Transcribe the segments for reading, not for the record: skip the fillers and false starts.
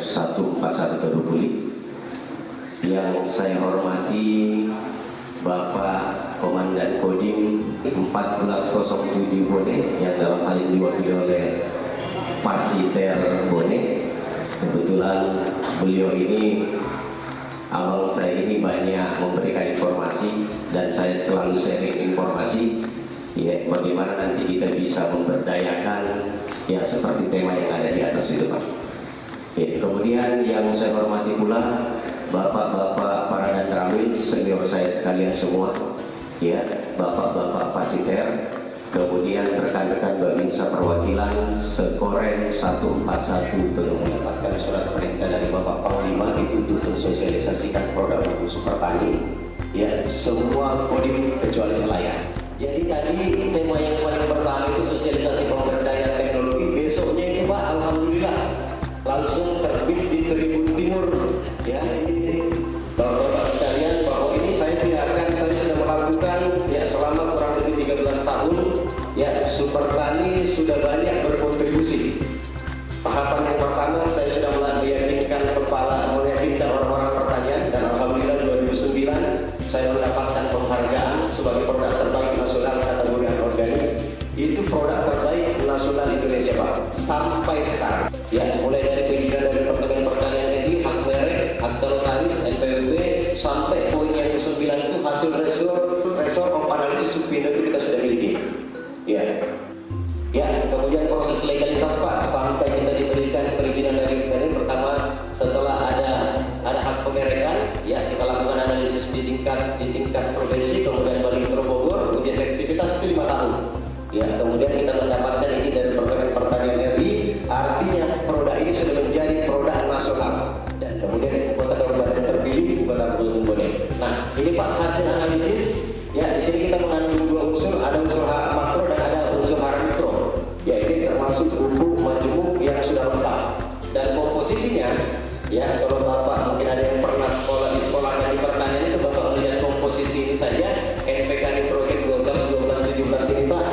1441 Kedubuli. Yang saya hormati Bapak Komandan Kodim 1407 Bone yang dalam hal ini diwakili oleh Pasiter Bone. Kebetulan beliau ini, abang saya ini banyak memberikan informasi dan saya selalu sharing informasi ya, bagaimana nanti kita bisa memberdayakan ya seperti tema yang ada di atas itu Pak. Ya, kemudian yang saya hormati pula Bapak-bapak para dan ramil senior saya sekalian semua ya, Bapak-bapak Pasiter, kemudian rekan-rekan Babinsa Perwakilan Sekoren 141 telah mendapatkan surat perintah dari Bapak Panglima dituntut mensosialisasikan produk khusus pertanian ya, semua kodim kecuali Selayar. Jadi tadi tema yang paling pertama itu sosialisasi pemberdayaan teknologi, besoknya itu Pak alhamdulillah langsung terbit di Tribun Timur ya. Ini Bapak-bapak sekalian, bahwa ini saya sudah melakukan ya selama kurang lebih 13 tahun ya, Super Tani sudah banyak berkontribusi. Tahapan yang pertama saya sudah meyakinkan orang-orang pertanian, dan alhamdulillah 2009 saya mendapatkan penghargaan sebagai produk terbaik nasional kategori organik. Itu produk terbaik nasional Indonesia Pak, sampai sekarang ya, mulai dari perizinan dari Departemen Pertanian RI, hak merek, hak notaris, NPWP, sampai poin yang ke-9 itu hasil resor analisis subpina itu kita sudah miliki ya. Ya, kemudian proses legalitas Pak, sampai kita diberikan perizinan dari PNN. Pertama, setelah ada hak pemerekan ya, kita lakukan analisis di tingkat provinsi, kemudian Bali Bogor, uji efektivitas itu 5 tahun ya. Kemudian kita mendapatkan ini dari Departemen Pertanian RI, artinya produk ini sudah menjadi produk nasional, dan kemudian kota kabupaten terpilih kota Kabupaten Bone. Nah, ini Pak hasil analisis ya. Di sini kita mengandung 2 unsur, ada unsur makro dan ada unsur mikro ya. Ini termasuk bubuk majemuk yang sudah lengkap, dan komposisinya ya, kalau Bapak mungkin ada yang pernah sekolah di di pertanian itu, Bapak melihat komposisi ini saja, NPK nitrogen 12, 17 ini Pak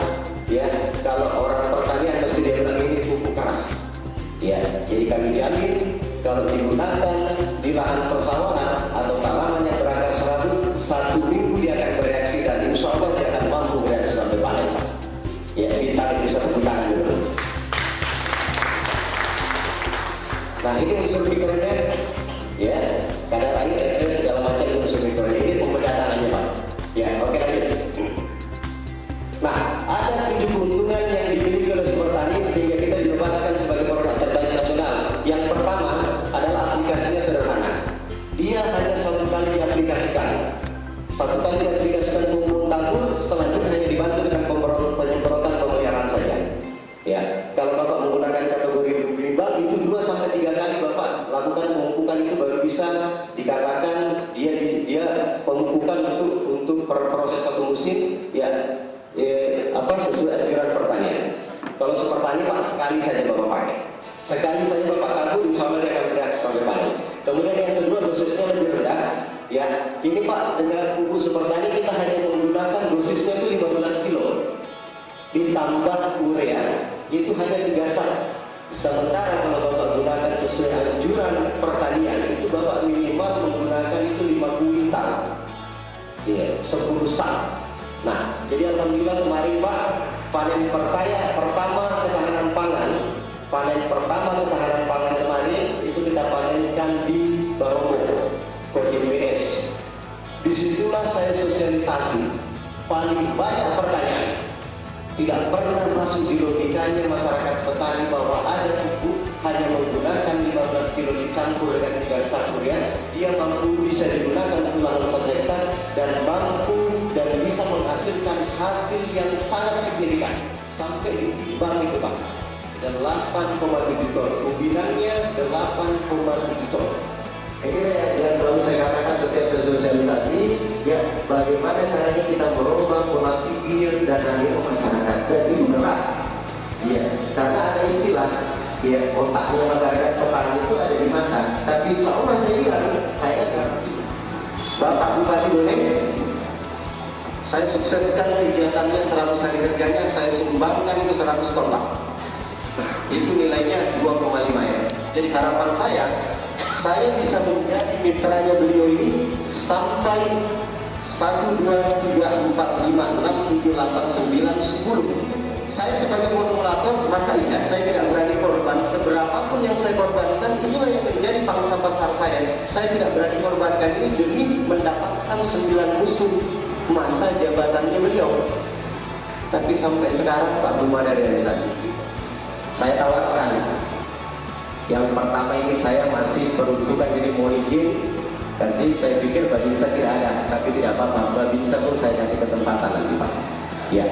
ya. Kalau orang pertanian mesti dia bilang ini pupuk keras ya. Jadi kami jamin kalau digunakan di lahan persawahan atau tanaman yang berakar serabut, 1 minggu dia akan bereaksi, dan insya Allah dia akan mampu bereaksi sampai panen Pak ya. Kita bisa menggunakan dulu. Nah, ini unsur mikronya ya, kadar air, segala macam unsur mikronya. Ini pembedatannya Pak ya. Oke, lanjut. Nah, ada 7 keuntungan yang dimiliki oleh Super Tani sehingga kita dinobatkan sebagai produk terbaik nasional. Yang pertama adalah aplikasinya sederhana. Dia hanya 1 kali diaplikasikan. 1 kali diaplikasikan pengumpulan tabur, selanjutnya hanya dibantu dengan penyemprotan pemeliharaan saja. Ya, kalau Bapak menggunakan kategori bimbang itu 2-3 kali Bapak lakukan pemupukan, itu baru bisa dikatakan dia pemupukan untuk proses 1 musim ya, sesuai anjuran pertanian. Kalau Super Tani Pak sekali saja Bapak pakai, sekali saja Bapak tabur, insya Allah dia akan bereaksi sampai panen. Kemudian yang kedua, dosisnya lebih rendah ya. Ini Pak, dengan pupuk Super Tani kita hanya menggunakan dosisnya itu 15 kilo ditambah urea itu hanya 3 sak. Sementara kalau Bapak gunakan sesuai anjuran pertanian itu Bapak minimal menggunakan itu 5 kuintal ya, 10 sak. Nah, jadi alhamdulillah kemarin Pak, panen pertama ketahanan pangan kemarin itu kita panenkan di Baromo Kodim BS. Disitulah saya sosialisasi paling banyak pertanyaan. Tidak pernah masuk di logikanya masyarakat petani bahwa ada pupuk hanya menggunakan 15 kilo dicampur dengan 3 sak urea, dia mampu bisa digunakan untuk lahan 1 hektar dan mampu dan bisa menghasilkan hasil yang sangat signifikan sampai di bank itu Pak 8,7 ton, ubinannya 8,7 ton. Ini yang selalu saya katakan setiap sosialisasi ya, bagaimana caranya kita merubah pola pikir dan nilai masyarakat, dan itu berat ya, karena ada istilah ya, otaknya masyarakat petani itu ada di mana, tapi insya Allah saya bilang, saya garansi Bapak Bupati Bone, saya sukseskan kegiatannya, 100 hari kerjanya saya sumbangkan itu 100 ton Pak, itu nilainya 2,5 ya. Jadi harapan saya bisa menjadi mitranya beliau ini sampai 1, 2, 3, 4, 5, 6, 7, 8, 9, 10. Saya sebagai modulator, masa iya saya tidak berani korban. Seberapapun yang saya korbankan, itulah yang menjadi pangsa pasar saya. Saya tidak berani korbankan ini demi mendapatkan 9 musim masa jabatannya beliau. Tapi sampai sekarang Pak, belum ada realisasi. Saya tawarkan, yang pertama ini saya masih peruntukan, jadi mohon izin kasih, saya pikir Babinsa tidak ada, tapi tidak apa-apa, Babinsa pun saya kasih kesempatan nanti Pak. Ya,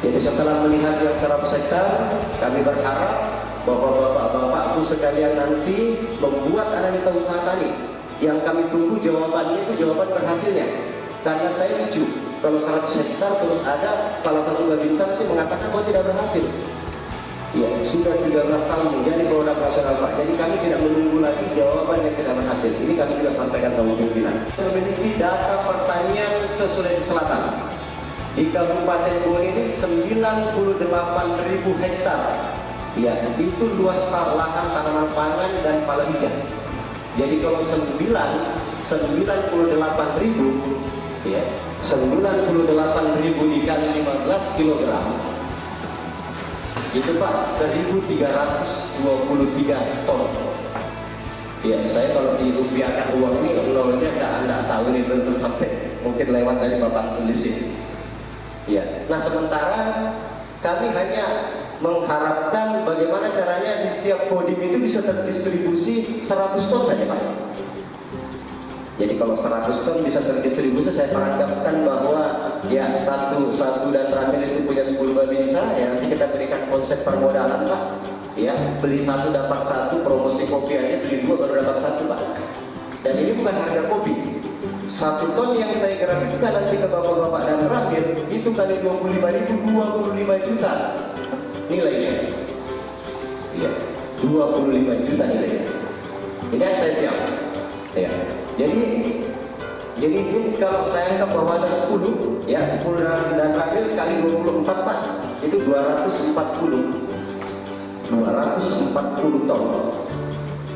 jadi setelah melihat yang 100 hektar, kami berharap bahwa bapak-bapakku sekalian nanti membuat analisa usaha tani. Yang kami tunggu jawabannya itu jawaban berhasilnya. Karena saya lucu, kalau 100 hektar terus ada salah satu Babinsa nanti mengatakan bahwa tidak berhasil. Ya, sudah 13 tahun menjadi produk nasional Pak. Jadi kami tidak menunggu lagi jawaban yang tidak berhasil. Ini kami juga sampaikan sama pimpinan. Memiliki data pertanian se-Sulawesi Selatan. Di Kabupaten Bone ini 98.000 hektar. Ya, itu luas lahan tanaman pangan dan palawija. Jadi kalau 98.000, ya, 98.000 dikali 15 kg. Itu Pak, 1.323 ton. Ya, saya kalau dirupiahkan uang ini, nolnya enggak tahu ini tentu sampai mungkin lewat dari Bapak tulis ini. Ya, nah sementara kami hanya mengharapkan bagaimana caranya di setiap kodim itu bisa terdistribusi 100 ton saja Pak. Jadi kalau 100 ton bisa terdistribusi, saya perangkapkan bahwa ya satu dan Ramil itu punya 10 Babinsa, ya nanti kita berikan konsep permodalan Pak. Ya, beli 1 dapat 1, promosi kopi aja beli 2 baru dapat 1 Pak. Dan ini bukan harga kopi. 1 ton yang saya gratiskan nanti ke bapak-bapak dan Ramil itu kali 25.000, 25 juta nilainya. Ya, 25 juta nilainya. Ini saya siap. Ya. Jadi kalau saya anggap bahwa ada 10, ya 10 dan Ramil kali 24 Pak, itu 240 ton.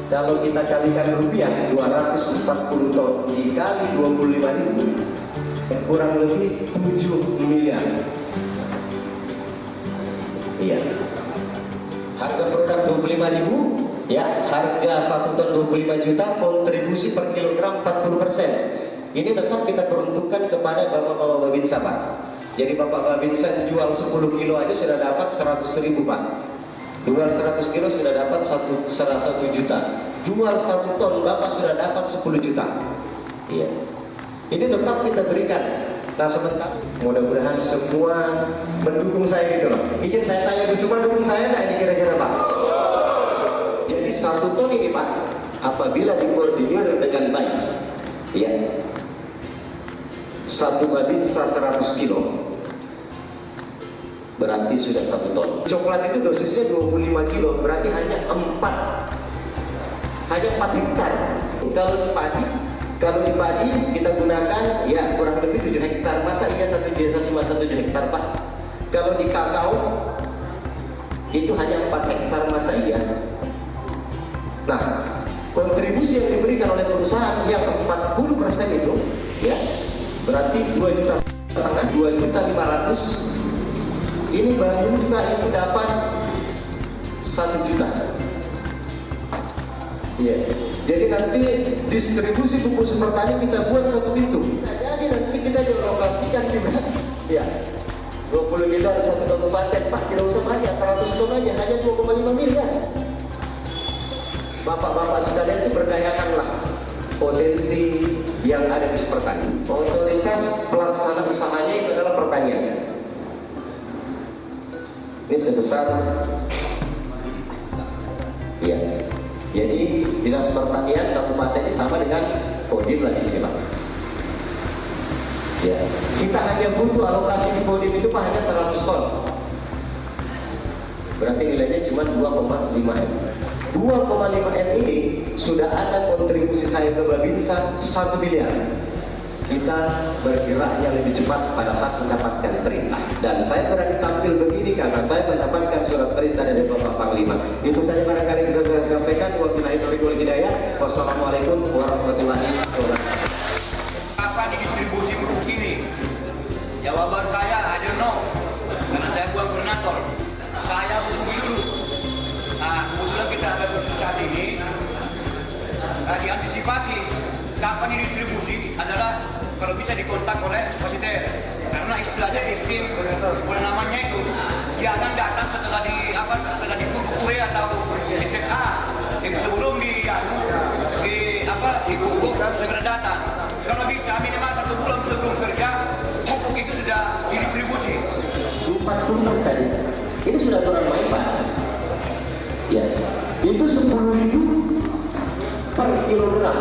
Kalau kita kalikan rupiah, 240 ton dikali 25.000, kurang lebih 7 miliar. Iya. Harga produk 25.000. Ya, harga 1 ton 25 juta, kontribusi per kilogram 40%. Ini tetap kita peruntukkan kepada bapak-bapak Babinsa Pak. Jadi bapak Babinsa jual 10 kilo aja sudah dapat 100.000 Pak. Jual 100 kilo sudah dapat 1 juta. Jual 1 ton bapak sudah dapat 10 juta. Iya. Ini tetap kita berikan. Nah sebentar, mudah-mudahan semua mendukung saya gitu loh. Izin saya tanya, semua dukung saya nggak ini kira-kira Pak? Jadi 1 ton ini Pak, apabila dikoordinir dengan baik, ya, 1 Babinsa 100 kilo, berarti sudah 1 ton. Coklat itu dosisnya 25 kilo, berarti hanya 4 hektar. Kalau di padi kita gunakan ya kurang lebih 7 hektar. Masa iya satu desa cuma 7 hektar Pak? Kalau di kakao itu hanya 4 hektar, masa iya? Nah, kontribusi yang diberikan oleh perusahaan yang 40% itu, ya, berarti 2.500.000. Ini Babinsa itu dapat 1 juta. Ya, jadi nanti distribusi pupuk super tani kita buat 1 pintu. Bisa jadi nanti kita dilokasikan juga. Ya, 20 miliar 1 kabupaten Pak, tidak usah banyak, 100 ton aja, hanya 2,5 miliar. Bapak-bapak sekalian itu berdayakanlah potensi yang ada di super tani. Otoritas pelaksana usahanya itu adalah pertanian. Ini sebesar, ya. Jadi dinas pertanian kabupaten ini sama dengan Kodim lah di sini Pak. Ya, kita hanya butuh alokasi di Kodim itu Pak hanya 100 ton. Berarti nilainya cuma 2,5 M. 2,5 M ini sudah ada kontribusi saya ke Babinsa 1 miliar. kita bergeraknya lebih cepat pada saat mendapatkan perintah. Dan saya berani tampil begini karena saya mendapatkan surat perintah dari Bapak Panglima. Itu saja barangkali bisa saya sampaikan. Wabillahi taufiq wal hidayah. Wassalamualaikum warahmatullahi wabarakatuh. Apa didistribusi pupuk ini? Jawaban saya, I don't know. Karena saya bukan koordinator. Saya hubungi dulu. Nah, kebetulan kita ada konsultasi ini. Diantisipasi kapan didistribusi adalah kalau bisa dikontak oleh wasiter. Karena istilahnya sistem namanya itu dia akan datang setelah dipupuk atau di ZA. Sebelum dipupuk segera datang. Kalau bisa minimal 1 bulan sebelum kerja pupuk itu sudah didistribusi. 40%. Ini sudah aturan main, Pak. Ya, itu 10.000 per kilogram.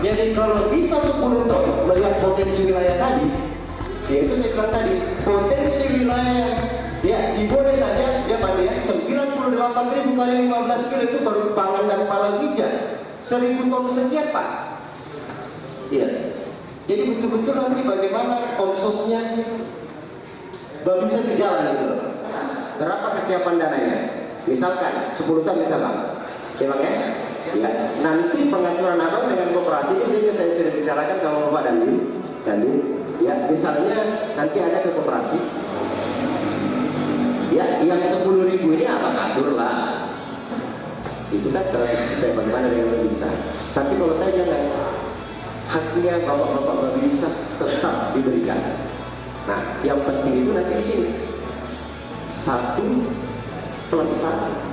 Jadi kalau bisa 10 ton melihat potensi wilayah tadi, yaitu saya bilang tadi, potensi wilayah ya di Bone saja dia pada 98.000 kali 15 kilo itu baru pangan dan palawija 1.000 ton sekian, Pak. Iya. Jadi betul-betul nanti bagaimana konsosnya Babinsa itu jalan gitu. Berapa kesiapan dananya? Misalkan 10 ton misalkan. Ya Bang ya? Ya, nanti pengaturan abang dengan koperasi itu saya sudah bicarakan sama Bapak Dandi. Ya, misalnya nanti ada ke koperasi. Ya, yang 10.000 ini abang atur lah. Itu kan 100 juta bagaimana dengan bisa. Tapi kalau saya jangan, haknya bapak-bapak Babinsa tetap diberikan. Nah, yang penting itu nanti di sini 1 plus 1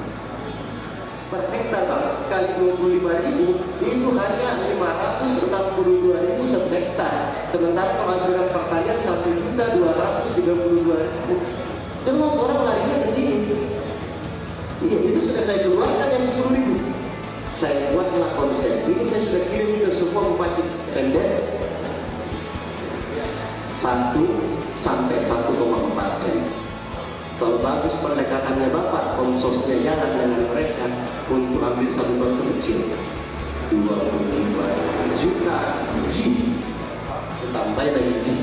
per hektar kali 25.000 itu hanya 562.000 per hektar. Sementara pengaturan pertanian 1.232.000. Terus orang larinya ke sini. Iya, itu sudah saya keluarkan yang 10.000. Saya buatlah konsep. Ini saya sudah kirim ke semua bupati Pendes 1 sampai 1,4 M. Kalau bagus pendekatannya Bapak, konsosnya jalan dengan mereka untuk ambil satu bentuk kecil 25 juta G, tambah lagi G.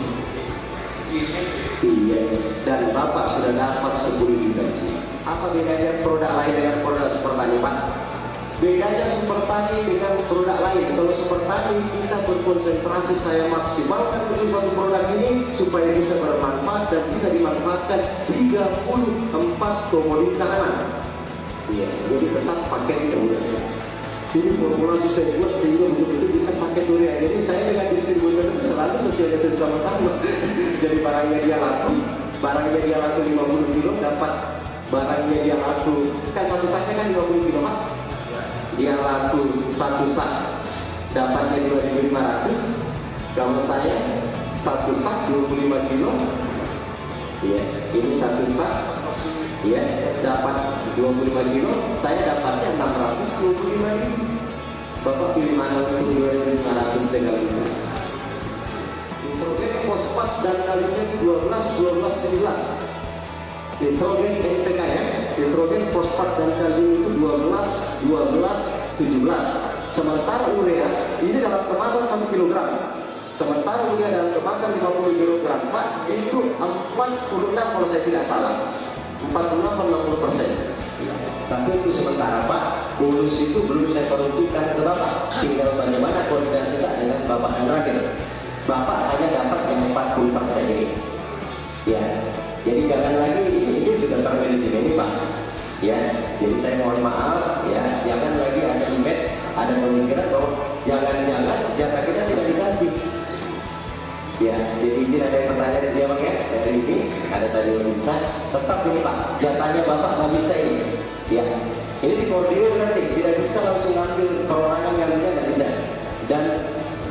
Iya, dan Bapak sudah dapat 10 juta G. Apa bedanya produk lain dengan produk super tani, Pak? Bedanya super tani dengan produk lain. Kalau super tani kita berkonsentrasi, saya maksimalkan untuk satu produk ini supaya bisa bermanfaat dan bisa dimanfaatkan 34 komoditas tanaman. Iya, jadi tetap paket urea. Ini formulasi saya buat sehingga betul-betul bisa paket urea. Jadi saya dengan distributor itu selalu sosialisasi sama-sama. Jadi barangnya dia laku 50 kilo, dapat barangnya dia laku kan satu saknya kan 50 kilo, Pak. Dia laku 1 sak dapatnya 2.500. Kalau saya 1 sak 25 kilo, ya ini 1 sak, ya dapat 25 kilo, saya dapatnya 625.000. Bapak pilih mana untuk 2.500 dengan itu? Nitrogen, fosfat dan kaliumnya 12, 17. Nitrogen NPK ya, nitrogen, fosfat dan kalium itu 12, 17. Sementara urea ini dalam kemasan 1 kg. Sementara urea dalam kemasan 50 kg, Pak, itu 46 kalau saya tidak salah. 46-60%. Tapi untuk sementara Pak, bonus itu belum saya peruntukkan ke Bapak. Tinggal bagaimana koordinasi Pak dengan Bapak dan Rakyat. Bapak hanya dapat yang 40% ini. Ya, jadi jangan lagi ini sudah termanajemen ini Pak. Ya, jadi saya mohon maaf ya, jangan lagi ada image, ada pemikiran bahwa jangan-jangan jatah kita tidak dikasih. Ya, jadi ini ada yang pertanyaan dari dia Bang ya, dari ini ada tadi Babinsa, tetap ini Pak, jatahnya Bapak Babinsa ini. Ya, ini dikoordinir nanti, tidak bisa langsung ambil perorangan yang lainnya, tidak bisa. Dan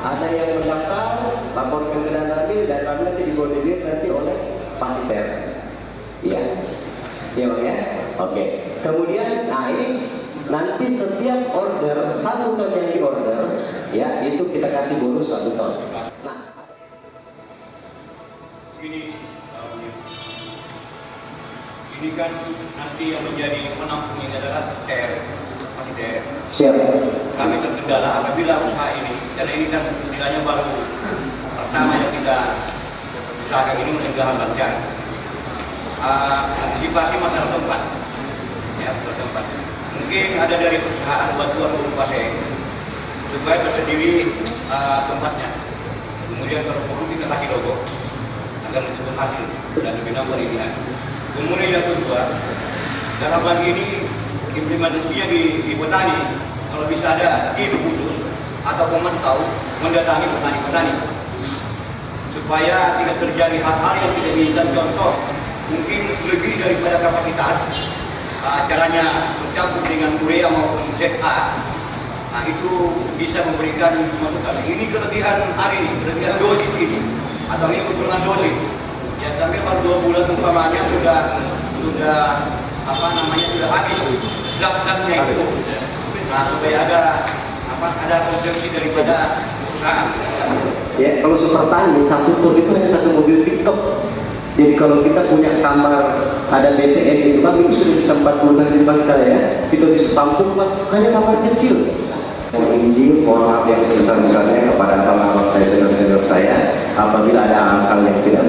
ada yang mendaftar, laporkan ke Danramil dan kami nanti dikoordinir nanti oleh Pasiter. Ya, ya Bang ya. Oke. Kemudian, nah ini nanti setiap order 1 ton yang diorder, ya itu kita kasih bonus 1 ton. Nah. Ini kan nanti yang menjadi penampung ini adalah TR. Siap. Kami terkendala apabila usaha ini, karena ini kan istilahnya baru pertama yang kita usahakan ini meninggalkan banjar. Antisipasi masalah tempat, ya tempat. Mungkin ada dari perusahaan batuan berupa supaya tersendiri tempatnya. Kemudian kalau perlu kita kasih logo agar lebih hasil dan lebih nampak dilihat. Kemudian yang kedua, dalam hal ini implementasinya di petani, kalau bisa ada tim khusus atau pemantau mendatangi petani-petani supaya tidak terjadi hal-hal yang tidak diinginkan. Contoh, mungkin lebih daripada kapasitas, caranya bercampur dengan urea maupun ZA. Nah, itu bisa memberikan masukan. Ini kelebihan hari ini, kelebihan dosis ini, atau ini kekurangan dosis. Ya sampai baru 2 bulan umpamanya sudah sudah habis zat-zatnya itu. Nah, supaya ada konsumsi daripada perusahaan. Ya, kalau sepertani satu tur itu hanya satu mobil pickup. Jadi kalau kita punya kamar ada BTN itu bang, itu sudah bisa 40 kali bang saya. Kita bisa tampung bang, hanya kamar kecil. Yang izin, mohon maaf yang sebesar-besarnya kepada abang-abang saya, senior-senior saya, apabila ada hal-hal yang tidak